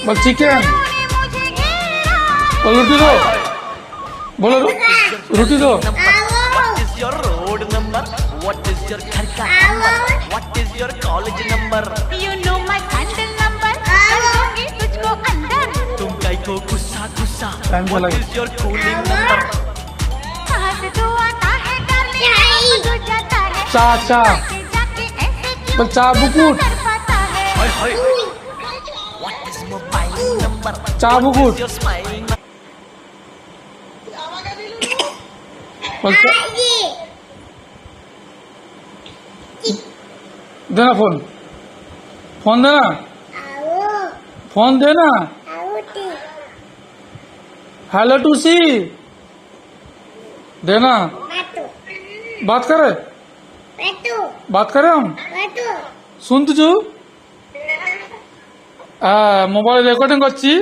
बोल चिकन, बोल रोटी दो, बोलो रोटी दो। What is your road number? What is your घर का number? What is your college number? You know my sandal number. दूंगी तुझको अंदर। तुम कहीं को गुस्सा गुस्सा। Time What लगा। is your cooling number? कहाँ से तू आता है darling? तू जाता है। चा चा, जाके ऐसे क्यों बोल चा बुकुट, तड़पाता है? हाय हाय। What is mobile number? चा What बुकुट, is your smile number? बोल देना फोन, फोन देना, फोन देना। हेलो टूसी, देना। बात करे, बात करे हम শুনতেছু মোবাইল রেকর্ডিং করছি।